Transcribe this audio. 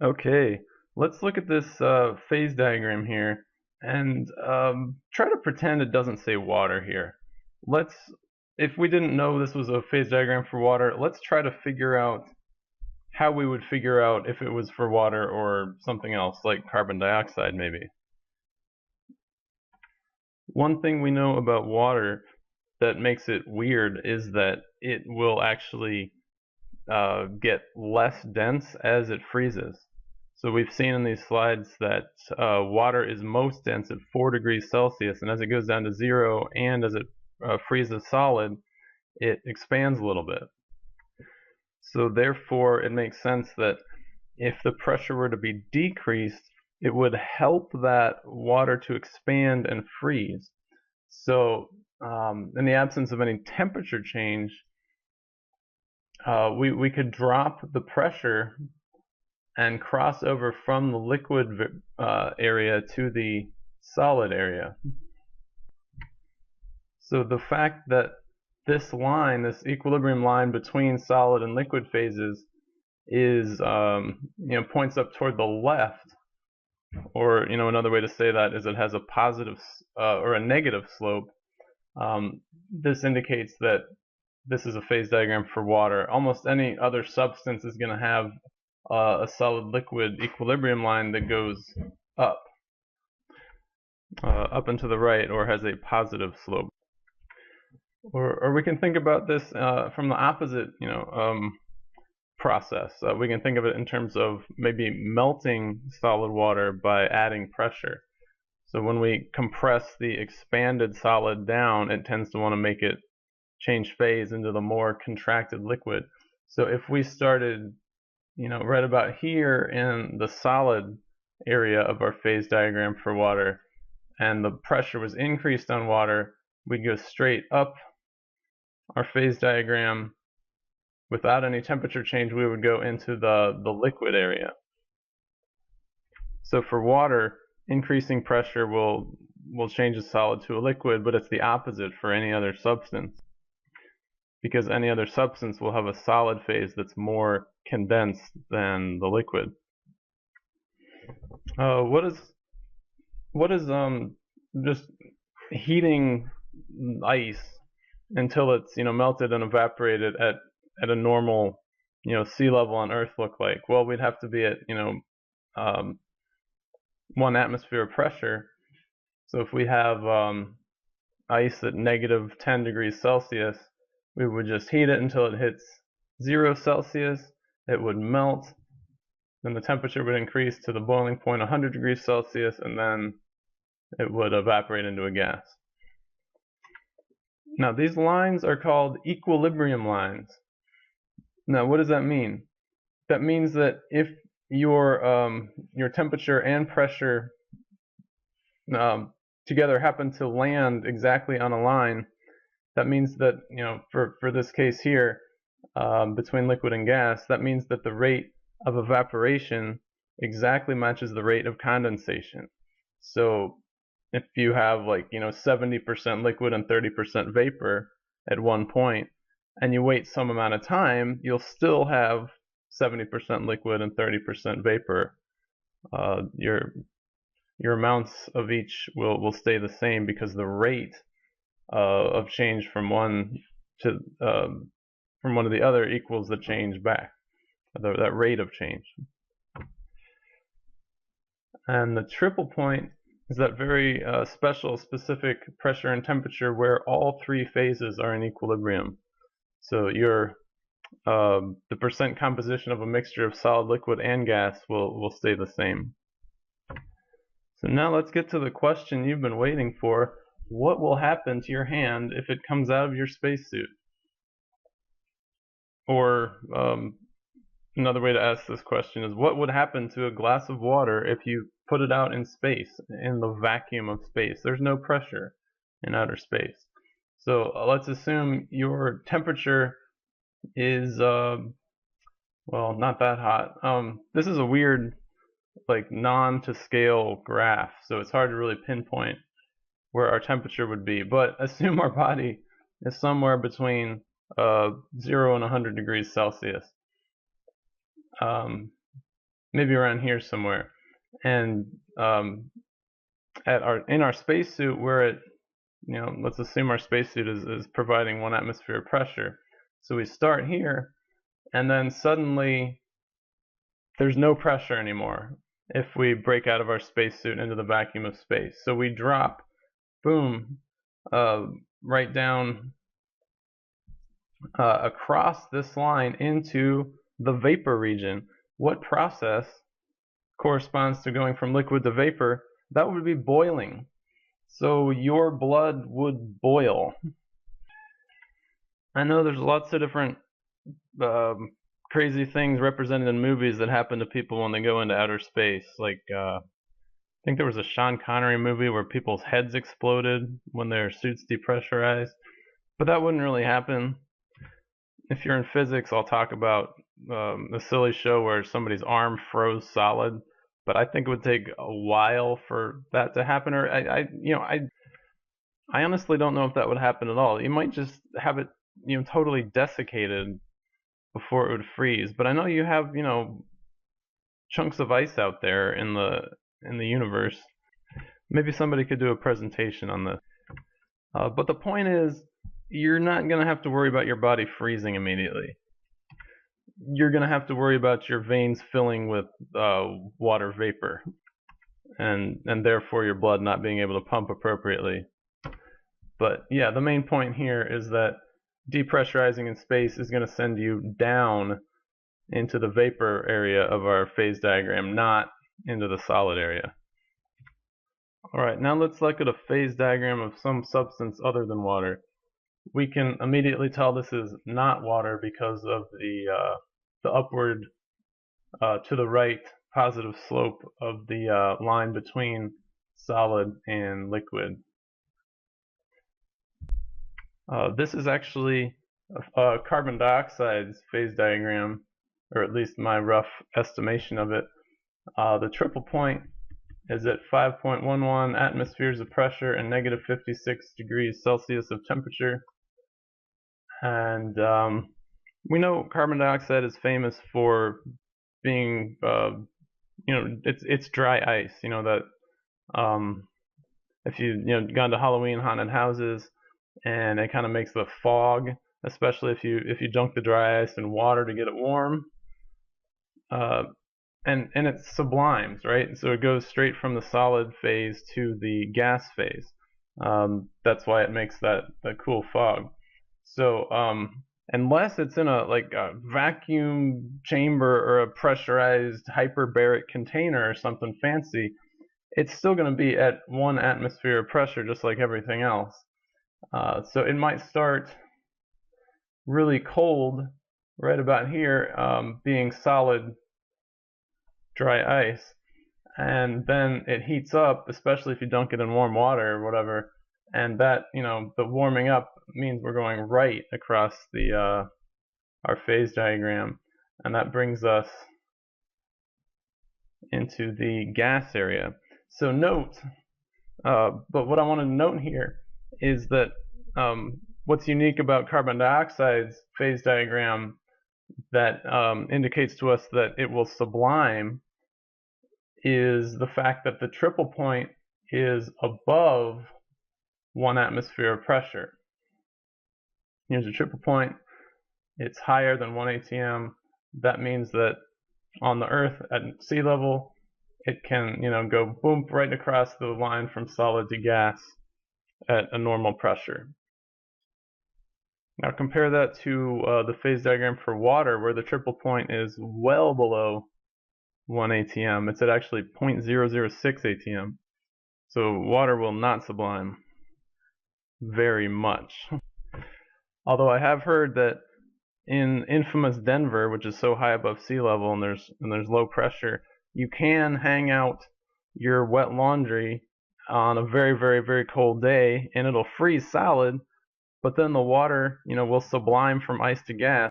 Okay, let's look at this phase diagram here and try to pretend it doesn't say water here. Let's, if we didn't know this was a phase diagram for water, let's try to figure out how we would figure out if it was for water or something else, like carbon dioxide maybe. One thing we know about water that makes it weird is that it will actually get less dense as it freezes. So we've seen in these slides that water is most dense at 4 degrees Celsius, and as it goes down to 0 and as it freezes solid, it expands a little bit. So therefore, it makes sense that if the pressure were to be decreased, it would help that water to expand and freeze. So in the absence of any temperature change, we could drop the pressure and cross over from the liquid area to the solid area. So the fact that this line, this equilibrium line between solid and liquid phases is, points up toward the left, or, another way to say that is it has a positive or a negative slope. This indicates that this is a phase diagram for water. Almost any other substance is going to have a solid liquid equilibrium line that goes up, up and to the right, or has a positive slope. Or we can think about this from the opposite, process. We can think of it in terms of maybe melting solid water by adding pressure. So when we compress the expanded solid down, it tends to want to make it change phase into the more contracted liquid. So if we started, right about here in the solid area of our phase diagram for water, and the pressure was increased on water, we'd go straight up our phase diagram. Without any temperature change, we would go into the liquid area. So for water, increasing pressure will change a solid to a liquid, but it's the opposite for any other substance, because any other substance will have a solid phase that's more condensed than the liquid. What is just heating ice until it's melted and evaporated at a normal sea level on Earth look like? Well, we'd have to be at 1 atmosphere of pressure. So if we have ice at negative 10 degrees Celsius, we would just heat it until it hits 0 Celsius. It would melt. Then the temperature would increase to the boiling point 100 degrees Celsius, and then it would evaporate into a gas. Now these lines are called equilibrium lines. Now what does that mean? That means that if your temperature and pressure together happen to land exactly on a line, that means that, for this case here, between liquid and gas, that means that the rate of evaporation exactly matches the rate of condensation. So if you have 70% liquid and 30% vapor at one point, and you wait some amount of time, you'll still have 70% liquid and 30% vapor. Your amounts of each will stay the same, because the rate of change from one to the other equals the change back, that rate of change. And the triple point is that very special, specific pressure and temperature where all 3 phases are in equilibrium. So the percent composition of a mixture of solid, liquid, and gas will stay the same. So now let's get to the question you've been waiting for. What will happen to your hand if it comes out of your spacesuit? Or another way to ask this question is, what would happen to a glass of water if you put it out in space, in the vacuum of space? There's no pressure in outer space. So let's assume your temperature is, well, not that hot. This is a weird, non-to-scale graph, so it's hard to really pinpoint where our temperature would be. But assume our body is somewhere between 0 and 100 degrees Celsius. maybe around here somewhere. And in our spacesuit, we're at, let's assume our spacesuit is providing 1 atmosphere of pressure. So we start here, and then suddenly there's no pressure anymore if we break out of our spacesuit into the vacuum of space. So we drop, boom, right down across this line into the vapor region. What process corresponds to going from liquid to vapor? That would be boiling. So your blood would boil. I know there's lots of different crazy things represented in movies that happen to people when they go into outer space. Like, I think there was a Sean Connery movie where people's heads exploded when their suits depressurized. But that wouldn't really happen. If you're in physics, I'll talk about a silly show where somebody's arm froze solid. But I think it would take a while for that to happen. Or I honestly don't know if that would happen at all. You might just have it, totally desiccated before it would freeze. But I know you have, chunks of ice out there in the universe. Maybe somebody could do a presentation on this. But the point is, you're not going to have to worry about your body freezing immediately. You're going to have to worry about your veins filling with water vapor, and therefore your blood not being able to pump appropriately. But yeah, the main point here is that depressurizing in space is going to send you down into the vapor area of our phase diagram, not into the solid area. Alright, now let's look at a phase diagram of some substance other than water. We can immediately tell this is not water because of the upward to the right positive slope of the line between solid and liquid. This is actually carbon dioxide's phase diagram, or at least my rough estimation of it. The triple point is at 5.11 atmospheres of pressure and negative 56 degrees Celsius of temperature. And we know carbon dioxide is famous for being, it's dry ice. You know that if you've gone to Halloween haunted houses, and it kind of makes the fog, especially if you dunk the dry ice in water to get it warm. And it sublimes, right? So it goes straight from the solid phase to the gas phase. That's why it makes that cool fog. So unless it's in a vacuum chamber or a pressurized hyperbaric container or something fancy, it's still going to be at 1 atmosphere of pressure, just like everything else. So it might start really cold right about here, being solid dry ice, and then it heats up, especially if you dunk it in warm water or whatever, and that, the warming up means we're going right across the our phase diagram, and that brings us into the gas area. So note, but what I want to note here is that what's unique about carbon dioxide's phase diagram that indicates to us that it will sublime is the fact that the triple point is above 1 atmosphere of pressure. Here's a triple point. It's higher than 1 atm. That means that on the Earth at sea level, it can, go boom right across the line from solid to gas at a normal pressure. Now compare that to the phase diagram for water, where the triple point is well below 1 atm. It's at actually 0.006 atm. So water will not sublime very much. Although I have heard that in infamous Denver, which is so high above sea level and there's low pressure, you can hang out your wet laundry on a very, very, very cold day and it'll freeze solid, but then the water, will sublime from ice to gas